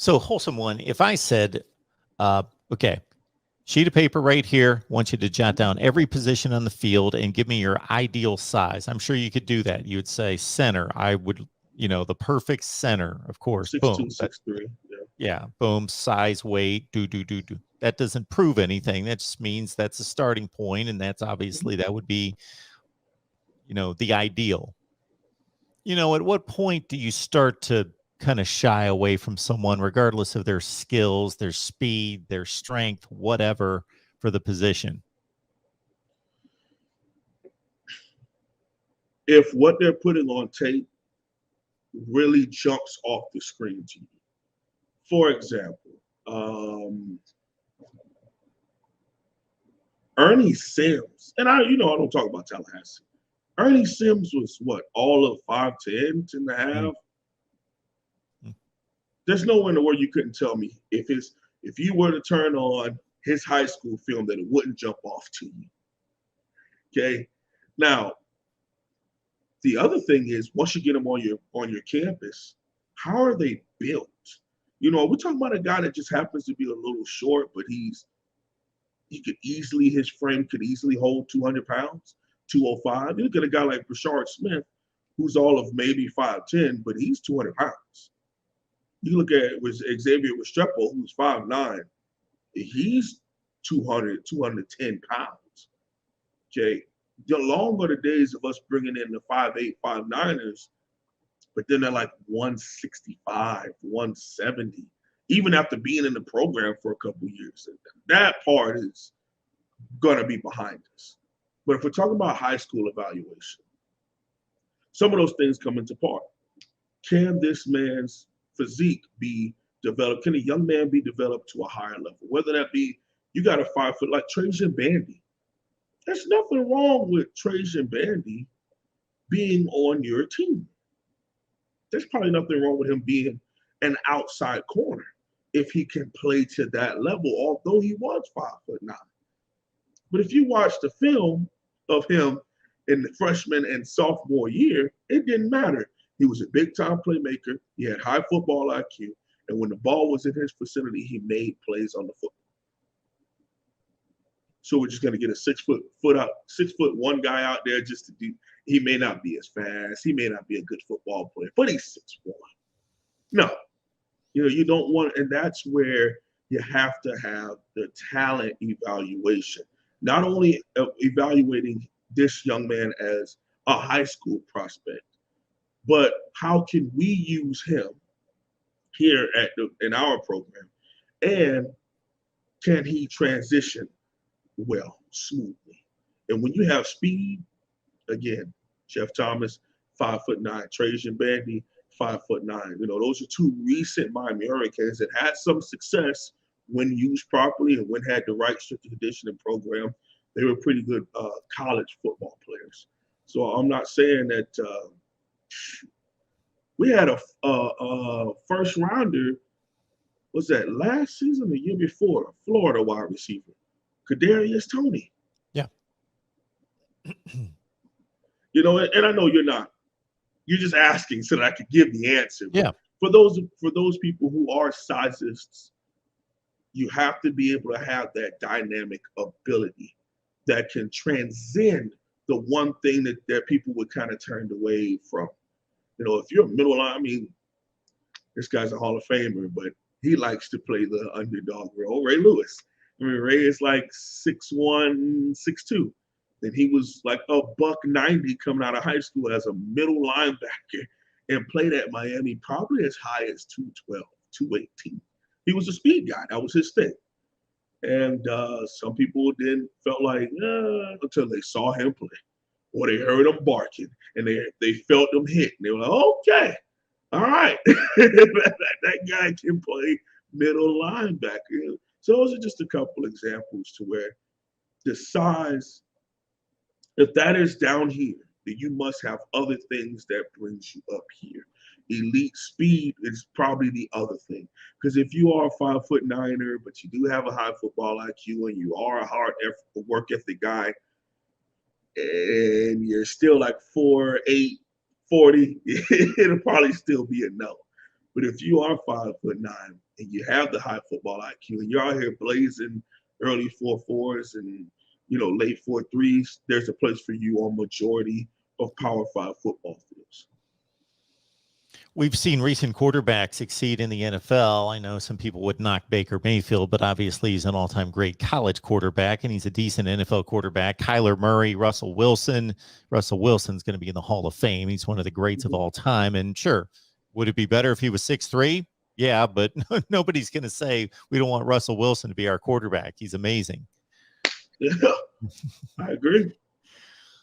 So wholesome one, if I said, okay, sheet of paper right here, want you to jot down every position on the field and give me your ideal size. I'm sure you could do that. You would say center. I would, the perfect center, of course. 6'2", Boom. That, 6'3". Yeah. yeah. Boom. Size, weight, do. That doesn't prove anything. That just means that's a starting point, and that's obviously that would be, the ideal. At what point do you start to kind of shy away from someone, regardless of their skills, their speed, their strength, whatever, for the position? If what they're putting on tape really jumps off the screen to you. For example, Ernie Sims, and I don't talk about Tallahassee. Ernie Sims was what, all of 5'10", 10 and a half. There's nowhere in the world you couldn't tell me if you were to turn on his high school film that it wouldn't jump off to you. Okay. Now, the other thing is, once you get them on your campus, how are they built? We're talking about a guy that just happens to be a little short, but his frame could easily hold 200 pounds, 205. You look at a guy like Brashard Smith, who's all of maybe 5'10", but he's 200 pounds. You look at Xavier Restrepo, who's 5'9", he's 210 pounds. Okay. The long are the days of us bringing in the 5'8", 5'9"ers, but then they're like 165, 170, even after being in the program for a couple of years. That part is going to be behind us. But if we're talking about high school evaluation, some of those things come into part. Can this man's physique be developed? Can a young man be developed to a higher level? Whether that be, you got a 5 foot like Trajan Bandy. There's nothing wrong with Trajan Bandy being on your team. There's probably nothing wrong with him being an outside corner if he can play to that level, although he was 5'9". But if you watch the film of him in the freshman and sophomore year, it didn't matter. He was a big-time playmaker. He had high football IQ. And when the ball was in his vicinity, he made plays on the football. So we're just going to get a 6'1" guy out there just to do. He may not be as fast. He may not be a good football player, but he's 6'1". No, you don't want, and that's where you have to have the talent evaluation. Not only evaluating this young man as a high school prospect, but how can we use him here in our program, and can he transition well, smoothly? And when you have speed, again, Jeff Thomas, 5'9", Trajan Bandy, 5'9". Those are two recent Miami Hurricanes that had some success when used properly and when had the right strength and conditioning program. They were pretty good college football players. So I'm not saying that we had a first rounder. Was that last season, the year before? Florida wide receiver, Kadarius Toney. Yeah. And I know you're just asking so that I could give the answer. Yeah. For those people who are sizists, you have to be able to have that dynamic ability that can transcend the one thing that people would kind of turn away from. If you're a middle line, I mean, this guy's a Hall of Famer, but he likes to play the underdog role. Ray Lewis. I mean, Ray is like 6'1", 6'2". And he was like a $190 coming out of high school as a middle linebacker and played at Miami probably as high as 212, 218. He was a speed guy. That was his thing. And some people then felt like, until they saw him play or they heard him barking and they felt him hit. And they were like, okay, all right. that guy can play middle linebacker. So those are just a couple examples to where the size, if that is down here, then you must have other things that brings you up here. Elite speed is probably the other thing. Because if you are a 5'9", but you do have a high football IQ and you are a hard work ethic guy, and you're still like 4'8", 40, it'll probably still be a no. But if you are 5'9" and you have the high football IQ and you're out here blazing early 4.4s and late 4.3s, there's a place for you on majority of Power 5 football fields. We've seen recent quarterbacks succeed in the NFL. I know some people would knock Baker Mayfield, but obviously he's an all-time great college quarterback, and he's a decent NFL quarterback. Kyler Murray, Russell Wilson. Russell Wilson's going to be in the Hall of Fame. He's one of the greats of all time. And sure, would it be better if he was 6'3"? Yeah, but nobody's going to say we don't want Russell Wilson to be our quarterback. He's amazing. Yeah, I agree.